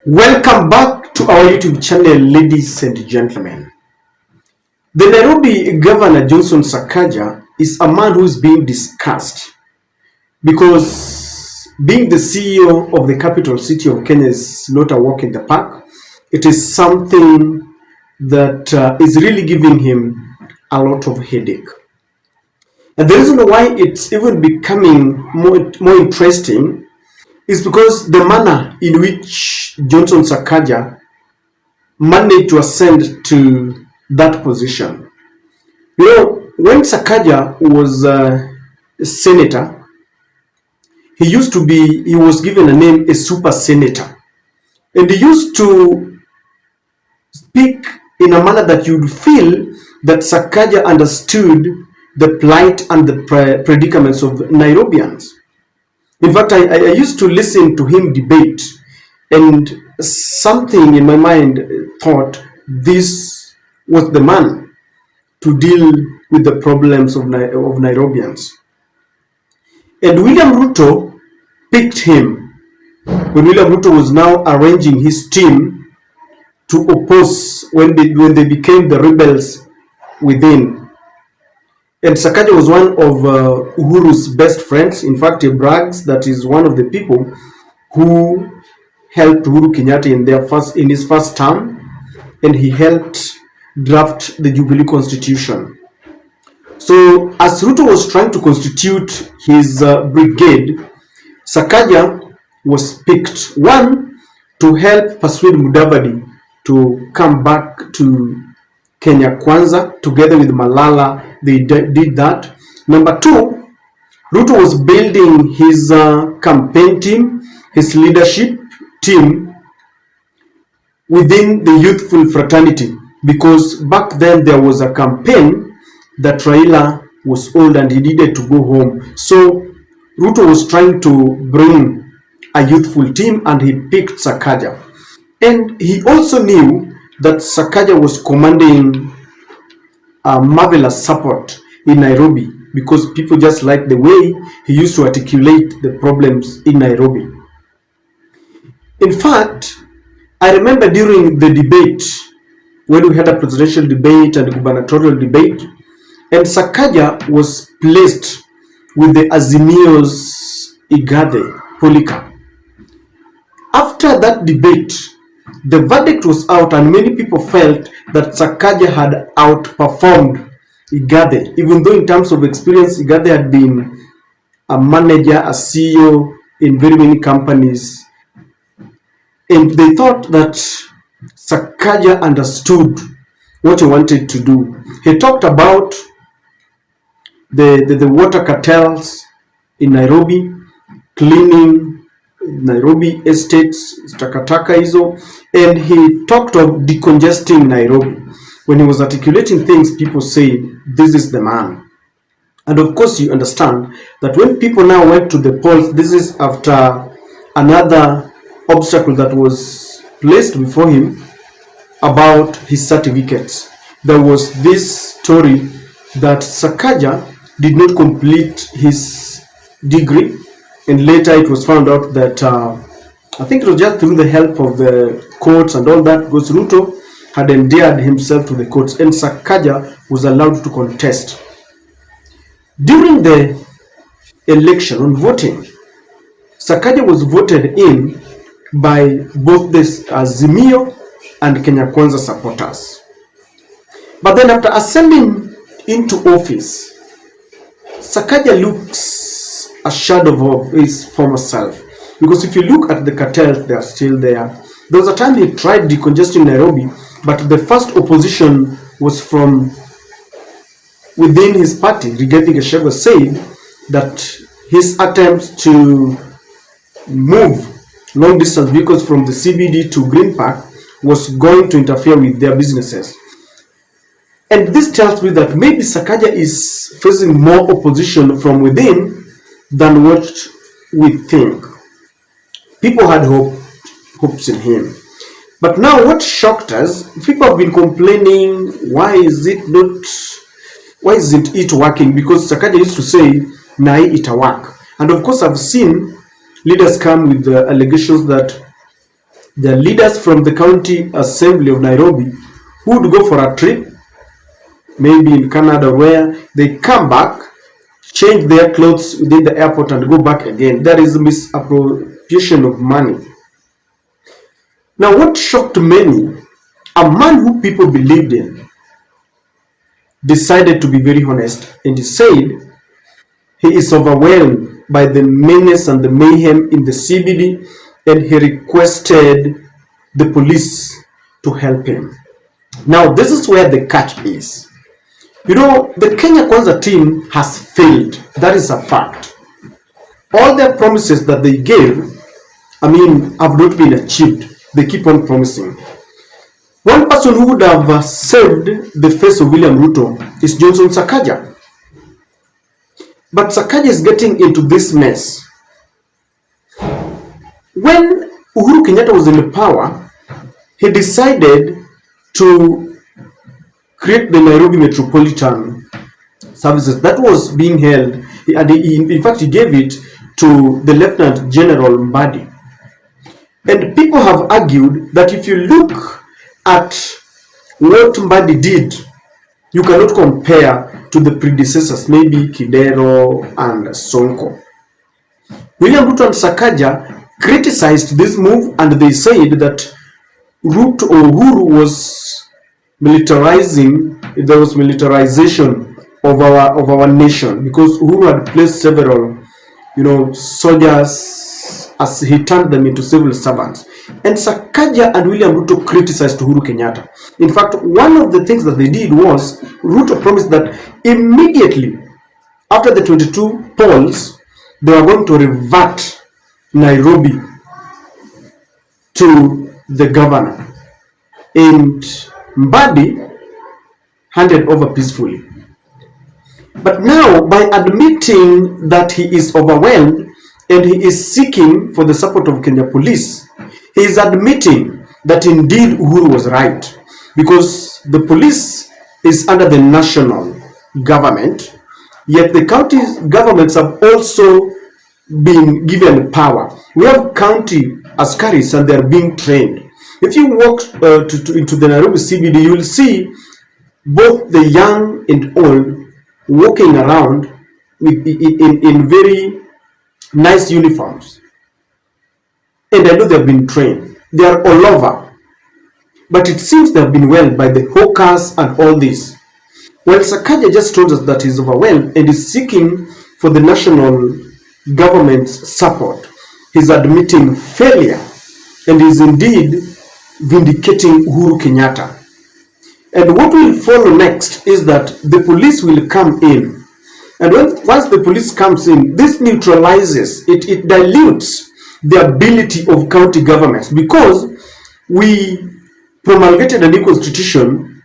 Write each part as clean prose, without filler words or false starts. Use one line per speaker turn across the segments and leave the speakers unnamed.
Welcome back to our YouTube channel, ladies and gentlemen. The Nairobi Governor Johnson Sakaja is a man who is being discussed because being the CEO of the capital city of Kenya is not a walk in the park. It is something that is really giving him a lot of headache. And the reason why it's even becoming more interesting is because the manner in which Johnson Sakaja managed to ascend to that position. When Sakaja was a senator, he was given a name, a super senator. And he used to speak in a manner that you'd feel that Sakaja understood the plight and the predicaments of Nairobians. In fact, I used to listen to him debate, and something in my mind thought this was the man to deal with the problems of Nairobians. And William Ruto picked him when William Ruto was now arranging his team to oppose when they became the rebels within. And Sakaja was one of Uhuru's best friends. In fact, he brags that he's one of the people who helped Uhuru Kenyatta in his first term, and he helped draft the Jubilee Constitution. So as Ruto was trying to constitute his brigade, Sakaja was picked, one, to help persuade Mudavadi to come back to Kenya Kwanza. Together with Malala, they did that. Number two, Ruto was building his campaign team, his leadership team within the youthful fraternity, because back then there was a campaign that Raila was old and he needed to go home. So Ruto was trying to bring a youthful team, and he picked Sakaja. And he also knew that Sakaja was commanding a marvelous support in Nairobi, because people just liked the way he used to articulate the problems in Nairobi. In fact, I remember during the debate, when we had a presidential debate and a gubernatorial debate, and Sakaja was placed with the Azimio's Igathe Polycarp. After that debate, the verdict was out, and many people felt that Sakaja had outperformed Igathe, even though in terms of experience, Igathe had been a manager, a CEO in very many companies. And they thought that Sakaja understood what he wanted to do. He talked about the water cartels in Nairobi, cleaning Nairobi estates, takataka hizo, and he talked of decongesting Nairobi. When he was articulating things, people say, this is the man. And of course, you understand that when people now went to the polls, this is after another obstacle that was placed before him about his certificates. There was this story that Sakaja did not complete his degree, and later it was found out that I think it was just through the help of the courts and all that, because Ruto had endeared himself to the courts, and Sakaja was allowed to contest. During the election on voting, Sakaja was voted in by both this Azimio and Kenya Kwanza supporters. But then after ascending into office, Sakaja looks a shadow of his former self. Because if you look at the cartels, they are still there. There was a time he tried decongesting Nairobi, but the first opposition was from within his party. Rigathi Gachagua said that his attempts to move long distance vehicles from the CBD to Green Park was going to interfere with their businesses. And this tells me that maybe Sakaja is facing more opposition from within than what we think. People had hopes in him. But now what shocked us, people have been complaining, why isn't it working? Because Sakaja used to say, Nai ita work. And of course I've seen leaders come with the allegations that The leaders from the county assembly of Nairobi who would go for a trip, maybe in Canada or where, they come back, change their clothes within the airport and go back again. That is misappropriation of money. Now, what shocked many, a man who people believed in decided to be very honest, and he said he is overwhelmed by the menace and the mayhem in the CBD, and he requested the police to help him. Now, this is where the catch is. You know, the Kenya Kwanza team has failed. That is a fact. All their promises that they gave, have not been achieved. They keep on promising. One person who would have saved the face of William Ruto is Johnson Sakaja. But Sakaja is getting into this mess. When Uhuru Kenyatta was in power, he decided to create the Nairobi Metropolitan Services that was being held, and in fact he gave it to the Lieutenant General Mbadi. And people have argued that if you look at what Mbadi did, you cannot compare to the predecessors, maybe Kidero and Sonko. William Ruto and Sakaja criticized this move, and they said that Ruto or Uhuru was militarizing, there was militarization of our nation, because Uhuru had placed several, soldiers, as he turned them into civil servants. And Sakaja and William Ruto criticized Uhuru Kenyatta. In fact, one of the things that they did was Ruto promised that immediately after the 22 polls, they were going to revert Nairobi to the governor. And Mbadi handed over peacefully. But now, by admitting that he is overwhelmed and he is seeking for the support of Kenya police, he is admitting that indeed Uhuru was right, because the police is under the national government, yet the county governments have also been given power. We have county askaris and they are being trained. If you walk into the Nairobi CBD, you will see both the young and old walking around in very nice uniforms. And I know they have been trained. They are all over. But it seems they have been whelmed by the hawkers and all this. Well, Sakaja just told us that he's overwhelmed and is seeking for the national government's support. He's admitting failure and is indeed vindicating Uhuru Kenyatta. And what will follow next is that the police will come in. And once the police comes in, this neutralizes, it dilutes the ability of county governments, because we promulgated a new constitution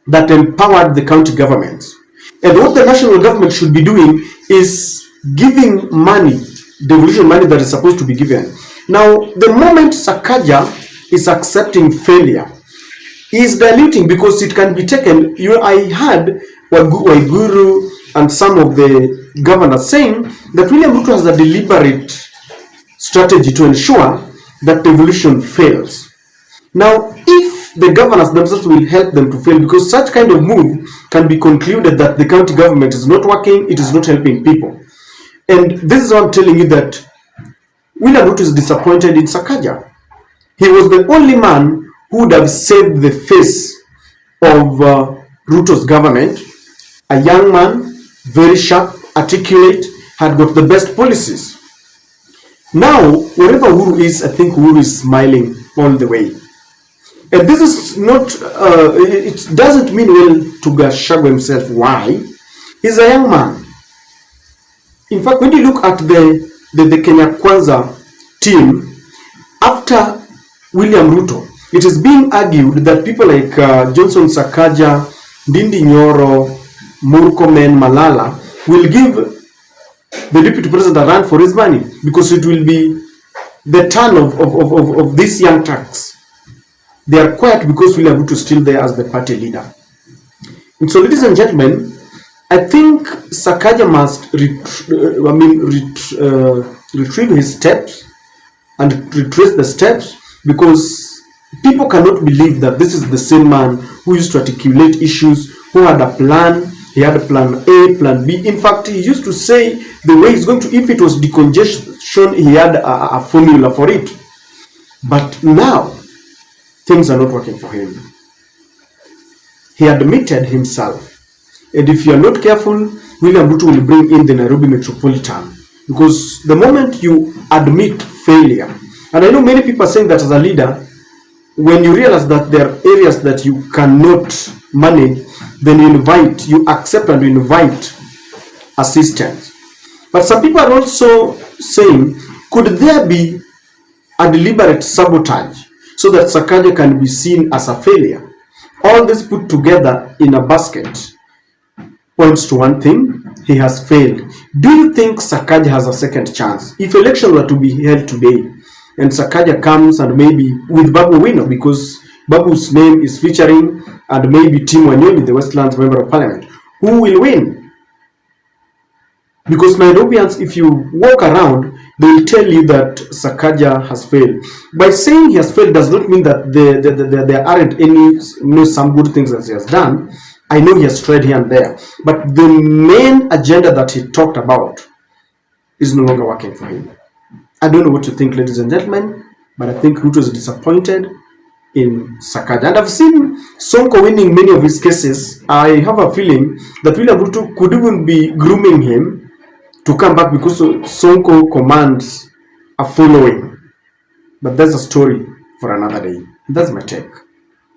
that empowered the county governments. And what the national government should be doing is giving money, devolution money that is supposed to be given. Now, the moment Sakaja is accepting failure, he is diluting, because it can be taken. I heard Waiguru and some of the governors saying that William Ruto has a deliberate strategy to ensure that devolution fails. Now, if the governors themselves will help them to fail, because such kind of move can be concluded that the county government is not working, it is not helping people. And this is why I'm telling you that William Ruto is disappointed in Sakaja. He was the only man who would have saved the face of Ruto's government. A young man, very sharp, articulate, had got the best policies. Now, wherever Uhuru is, I think Uhuru is smiling all the way. And this is not, it doesn't mean well to Gachagua himself. Why? He's a young man. In fact, when you look at the Kenya Kwanza team, after William Ruto, it is being argued that people like Johnson Sakaja, Ndindi Nyoro, Murkomen, Malala will give the deputy president a run for his money, because it will be the turn of these young turks. They are quiet because William Ruto is still there as the party leader. And so, ladies and gentlemen, I think Sakaja must retrieve his steps and retrace the steps because people cannot believe that this is the same man who used to articulate issues, who had a plan. He had a plan A, plan B. In fact, he used to say the way he's going to, if it was decongestion, he had a formula for it. But now, things are not working for him. He admitted himself. And if you are not careful, William Ruto will bring in the Nairobi Metropolitan. Because the moment you admit failure, and I know many people are saying that as a leader, when you realize that there are areas that you cannot manage, then you accept and you invite assistance. But some people are also saying, could there be a deliberate sabotage so that Sakaja can be seen as a failure? All this put together in a basket points to one thing: he has failed. Do you think Sakaja has a second chance? If elections were to be held today and Sakaja comes and maybe with Babu winner, because Babu's name is featuring, and maybe Tim Wanyoni, the Westlands Member of Parliament, who will win? Because Nairobians, if you walk around, they will tell you that Sakaja has failed. By saying he has failed does not mean that there aren't any some good things that he has done. I know he has tried here and there, but the main agenda that he talked about is no longer working for him. I don't know what you think, ladies and gentlemen, but I think Ruto is disappointed in Sakaja. And I've seen Sonko winning many of his cases. I have a feeling that William Ruto could even be grooming him to come back because Sonko commands a following. But that's a story for another day. That's my take.